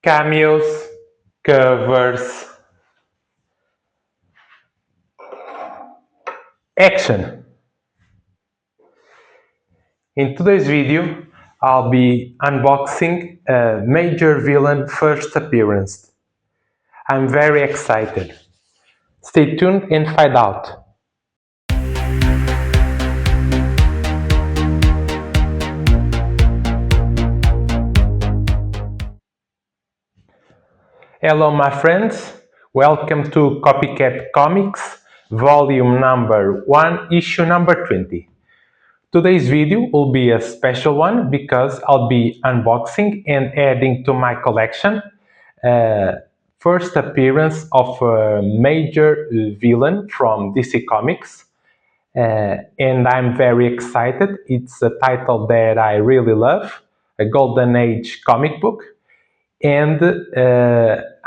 Cameos, covers, action! In today's video, I'll be unboxing a major villain first appearance. I'm very excited. Stay tuned and find out. Hello my friends, welcome to Copycat Comics, volume number 1, issue number 20. Today's video will be a special one because I'll be unboxing and adding to my collection first appearance of a major villain from DC Comics. And I'm very excited. It's a title that I really love, a Golden Age comic book. And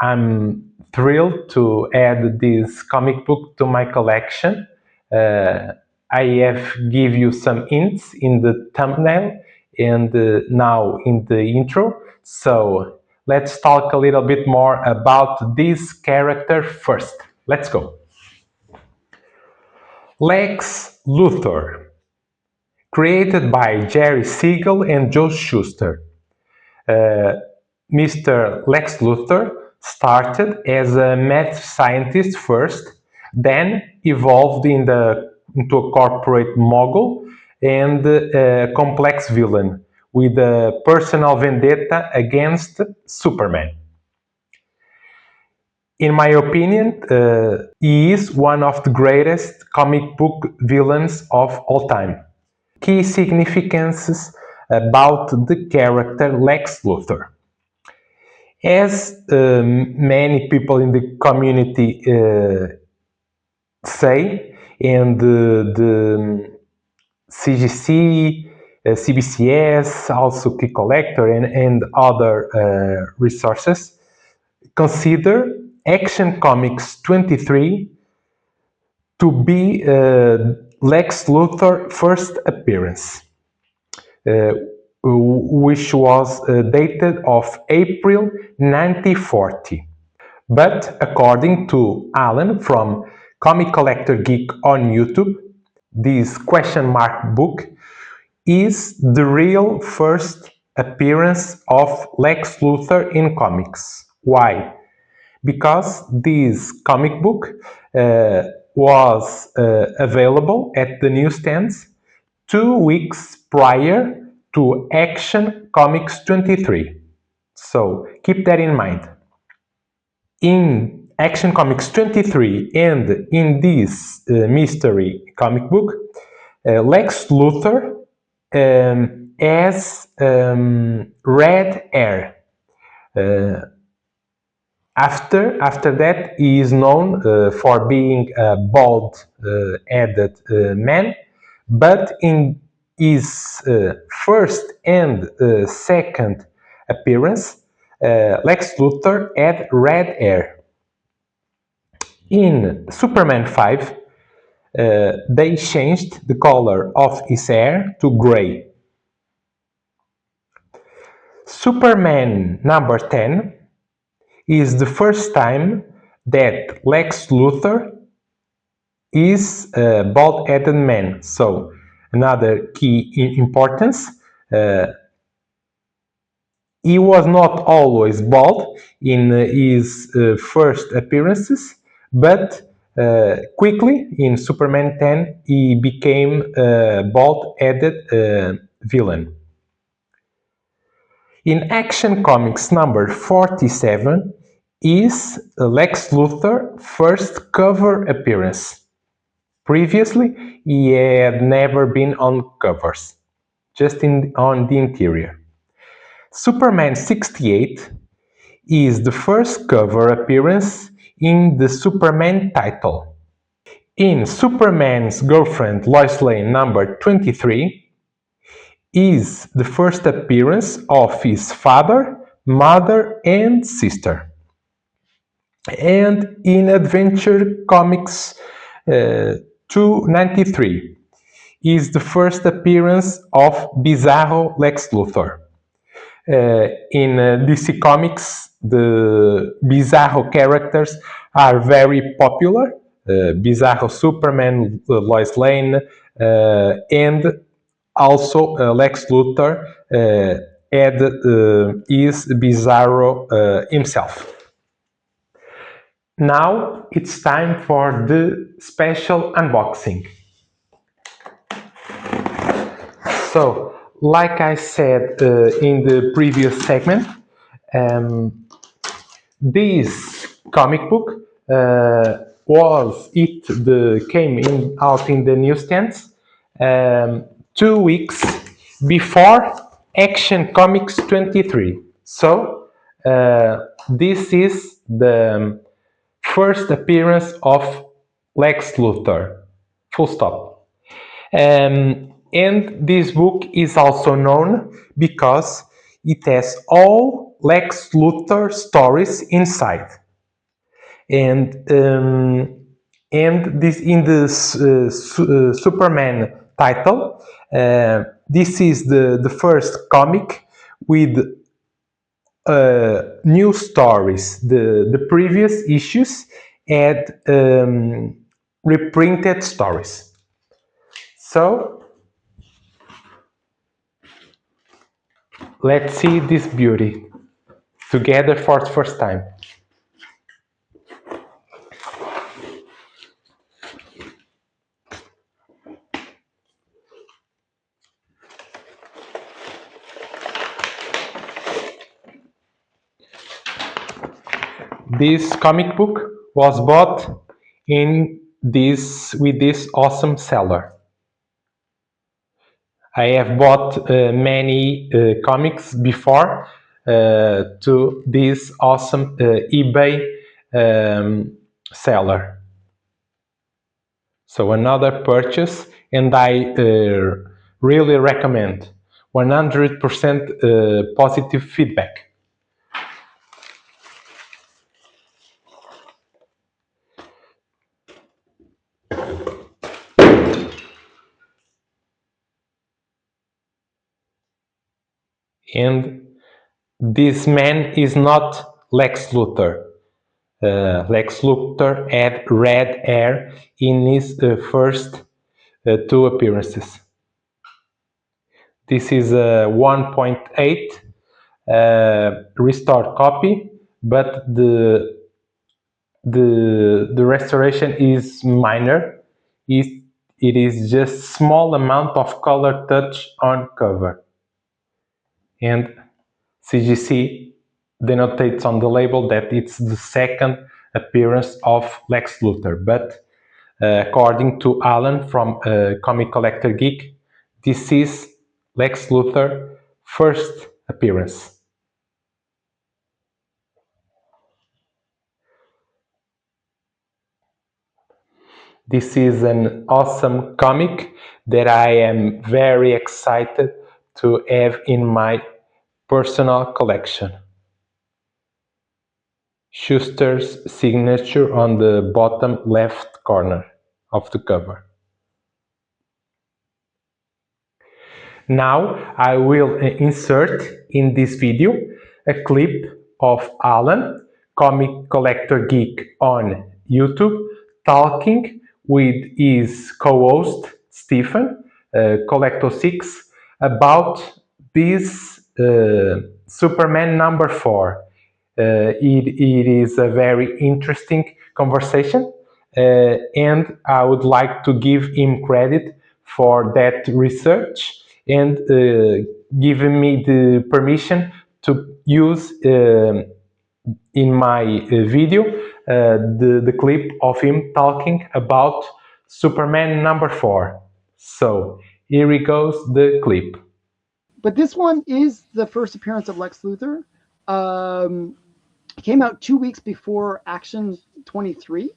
I'm thrilled to add this comic book to my collection. I have give you some hints in the thumbnail and now in the intro. So let's talk a little bit more about this character first. Let's go. Lex Luthor, created by Jerry Siegel and Joe Shuster. Mr. Lex Luthor started as a mad scientist first, then evolved into a corporate mogul and a complex villain with a personal vendetta against Superman. In my opinion, he is one of the greatest comic book villains of all time. Key significances about the character Lex Luthor. As many people in the community say, and the CGC, CBCS, also Key Collector and other resources, consider Action Comics 23 to be Lex Luthor's first appearance. Which was dated of April 1940. But according to Allan from Comic Collector Geek on YouTube, this question mark book is the real first appearance of Lex Luthor in comics. Why? Because this comic book was available at the newsstands 2 weeks prior to Action Comics 23. So keep that in mind. In Action Comics 23 and in this mystery comic book, Lex Luthor has red hair. After that, he is known for being a bald-headed man, but in his first and second appearance, Lex Luthor had red hair. In Superman 5, they changed the color of his hair to gray. Superman number 10 is the first time that Lex Luthor is a bald-headed man. So another key importance, he was not always bald in his first appearances, but quickly in Superman 10 he became a bald-headed villain. In Action Comics number 47 is Lex Luthor's first cover appearance. Previously, he had never been on covers, just on the interior. Superman 68 is the first cover appearance in the Superman title. In Superman's Girlfriend Lois Lane number 23 is the first appearance of his father, mother and sister. And in Adventure Comics 293 is the first appearance of Bizarro Lex Luthor. In DC Comics, the Bizarro characters are very popular. Bizarro Superman, Lois Lane, and also Lex Luthor is Bizarro himself. Now it's time for the special unboxing. So, like I said in the previous segment, this comic book came out in the newsstands 2 weeks before Action Comics 23. So this is the first appearance of Lex Luthor. Full stop. And this book is also known because it has all Lex Luthor stories inside. And this in the Superman title, this is the first comic with new stories. The previous issues had reprinted stories. So let's see this beauty together for the first time. This comic book was bought with this awesome seller. I have bought many comics before to this awesome eBay seller. So another purchase, and I really recommend. 100% positive feedback. And this man is not Lex Luthor. Lex Luthor had red hair in his first two appearances. This is a 1.8 restored copy, but the restoration is minor. It is just small amount of color touch on cover. And CGC denotates on the label that it's the second appearance of Lex Luthor. But according to Allan from Comic Collector Geek, this is Lex Luthor's first appearance. This is an awesome comic that I am very excited to have in my personal collection. Schuster's signature on the bottom left corner of the cover. Now I will insert in this video a clip of Allan, Comic Collector Geek on YouTube, talking with his co-host Stephen, Collecto6, about this Superman number 4. It is a very interesting conversation, and I would like to give him credit for that research and giving me the permission to use in my video the clip of him talking about Superman number 4. So here we goes the clip. But this one is the first appearance of Lex Luthor. It came out 2 weeks before Action 23,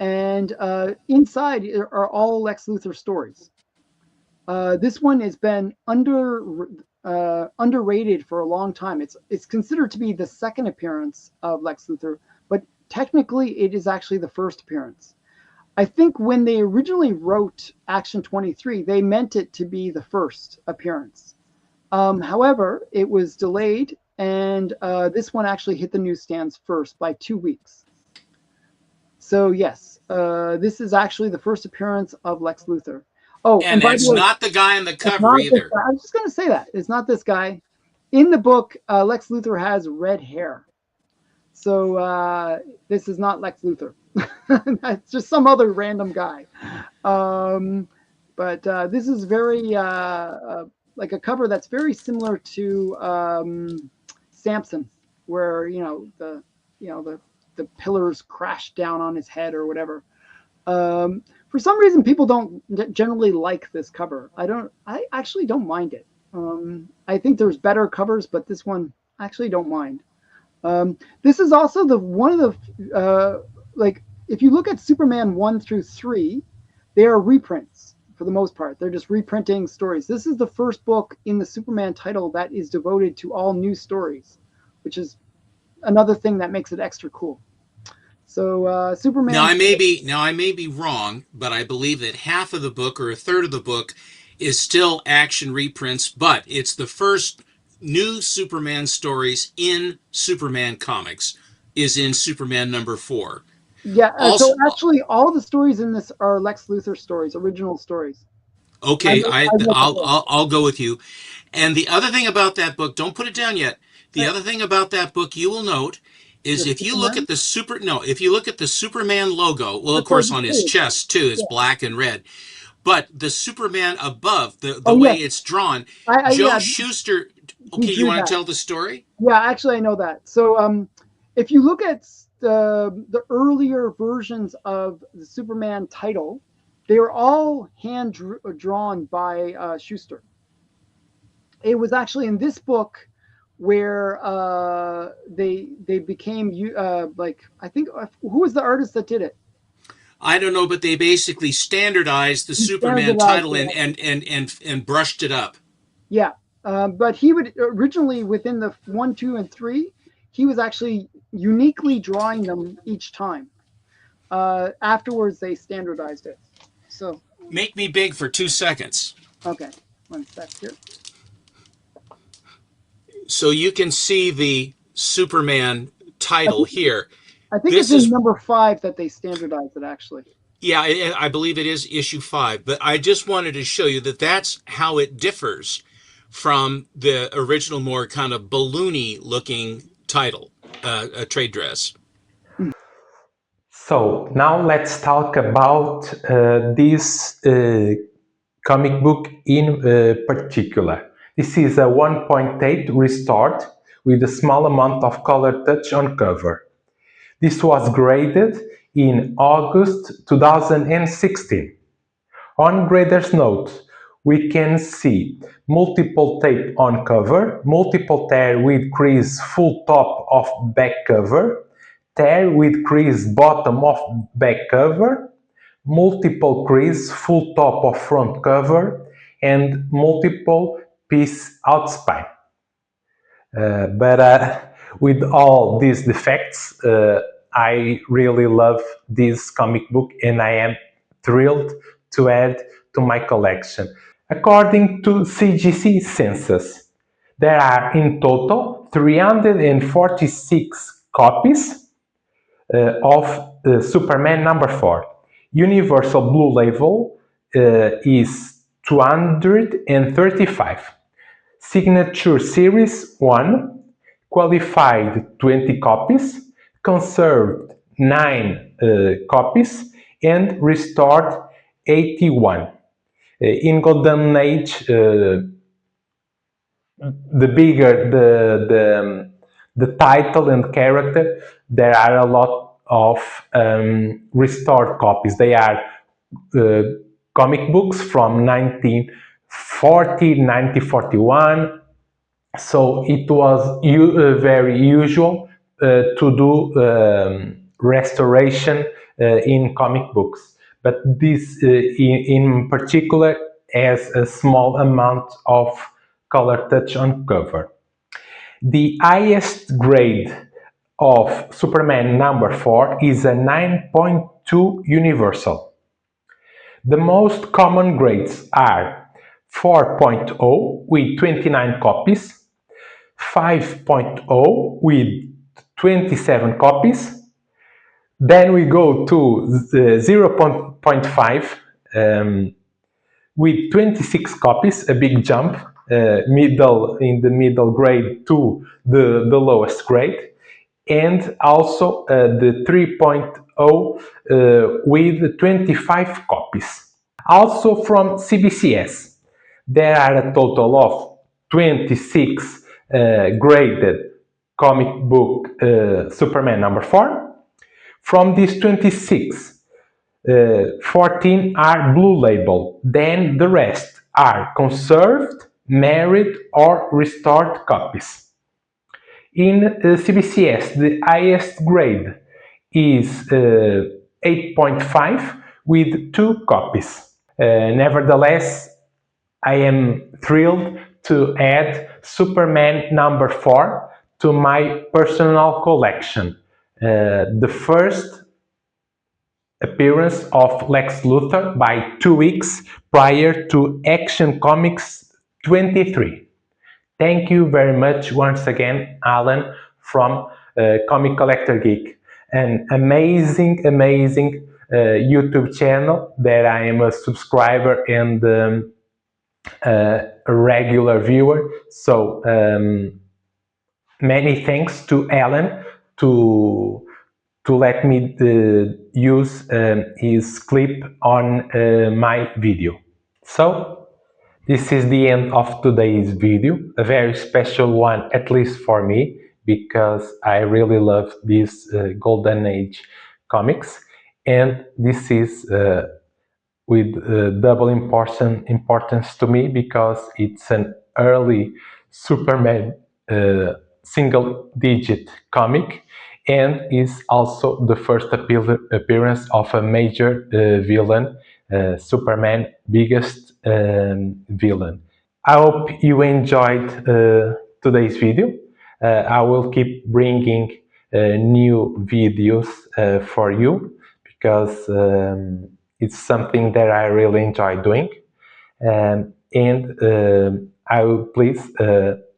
and inside are all Lex Luthor stories. This one has been underrated for a long time. It's considered to be the second appearance of Lex Luthor, but technically it is actually the first appearance. I think when they originally wrote Action 23, they meant it to be the first appearance. However, it was delayed, and this one actually hit the newsstands first by 2 weeks. So yes, this is actually the first appearance of Lex Luthor. Oh, and And by the it's way, not the guy on the it's cover not this either. guy. I was just going to say that it's not this guy. In the book, Lex Luthor has red hair, so this is not Lex Luthor. That's just some other random guy. Um, but this is very like a cover that's very similar to Samson, where the pillars crash down on his head or whatever. For some reason, people don't generally like this cover. I actually don't mind it. I think there's better covers, but this one I actually don't mind. This is also the one of the like if you look at Superman 1 through 3, they are reprints for the most part. They're just reprinting stories. This is the first book in the Superman title that is devoted to all new stories, which is another thing that makes it extra cool. So Now Superman. I may be wrong, but I believe that half of the book or a third of the book is still action reprints, but it's the first new Superman stories in Superman comics is in Superman number 4. Yeah, so Also, actually, all the stories in this are Lex Luthor stories, original stories. okay, I read the book. I'll go with you. And the other thing about that book, don't put it down yet. The Right. other thing about that book you will note is The if you look Superman. at the if you look at the Superman logo, well, of That's what I course, on just his said. chest too, it's Yeah. black and red. But the Superman above, the Oh way yes. it's drawn, Yeah. Joe Schuster. He Okay, you drew want to that. tell the story? Yeah, actually, I know that. So, if you look at the earlier versions of the Superman title, they were all drawn by Schuster. It was actually in this book where they became like I think who was the artist that did it? I don't know, but they basically standardized the He Superman standardized title it. and brushed it up. Yeah, but he would originally within the 1, 2, and 3, he was actually uniquely drawing them each time. Afterwards, they standardized it. So Make me big for 2 seconds. okay, 1 sec here. So you can see the Superman I title think here. I think it's This in is, number 5 that they standardized it actually. yeah, I believe it is issue 5, but I just wanted to show you that that's how it differs from the original, more kind of balloony looking title, a trade dress. So now let's talk about this comic book in particular. This is a 1.8 restored with a small amount of color touch on cover. This was graded in August 2016. On grader's note, we can see multiple tape on cover, multiple tear with crease full top of back cover, tear with crease bottom of back cover, multiple crease full top of front cover, and multiple piece out spine. But with all these defects, I really love this comic book and I am thrilled to add to my collection. According to CGC census, there are in total 346 copies of Superman number 4. Universal Blue Label is 235. Signature Series 1 qualified 20 copies, conserved 9 copies, and restored 81. In Golden Age, the bigger the title and character, there are a lot of restored copies. They are uh, comic books from 1940, 1941. So it was very usual to do restoration in comic books. But this in particular has a small amount of color touch on cover. The highest grade of Superman number 4 is a 9.2 universal. The most common grades are 4.0 with 29 copies, 5.0 with 27 copies. Then we go to 0.5 with 26 copies, a big jump, in the middle grade to the lowest grade, and also the 3.0 with 25 copies. Also from CBCS, there are a total of 26 graded comic book Superman number 4. From these 26, 14 are blue label, then the rest are conserved, married, or restored copies. In CBCS, the highest grade is 8.5 with 2 copies. Nevertheless, I am thrilled to add Superman number 4 to my personal collection. The first appearance of Lex Luthor by 2 weeks prior to Action Comics 23. Thank you very much once again, Allan, from Comic Collector Geek. An amazing YouTube channel that I am a subscriber and a regular viewer. So many thanks to Allan to let me use his clip on my video. So this is the end of today's video, a very special one, at least for me, because I really love this Golden Age comics, and this is with double importance to me because it's an early Superman single-digit comic, and is also the first appearance of a major villain, Superman biggest villain. I hope you enjoyed today's video. I will keep bringing new videos for you because it's something that I really enjoy doing. I will please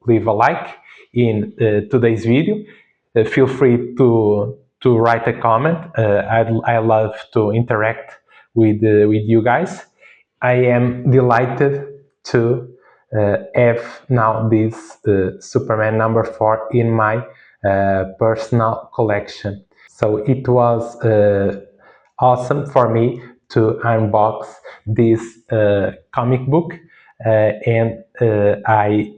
leave a like in today's video. Feel free to write a comment. I love to interact with you guys. I am delighted to have now this Superman number 4 in my personal collection. So it was awesome for me to unbox this comic book, and I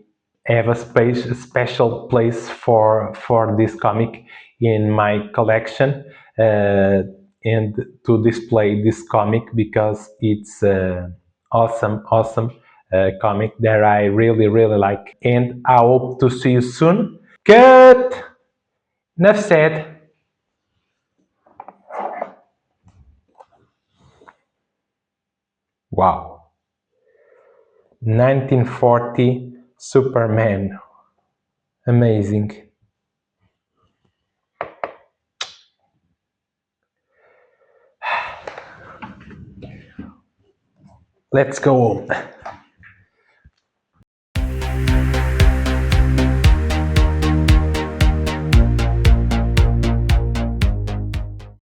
have a special place for this comic in my collection, and to display this comic because it's awesome comic that I really like, and I hope to see you soon. Cut! Enough said. Wow. 1940 Superman. Amazing. Let's go home.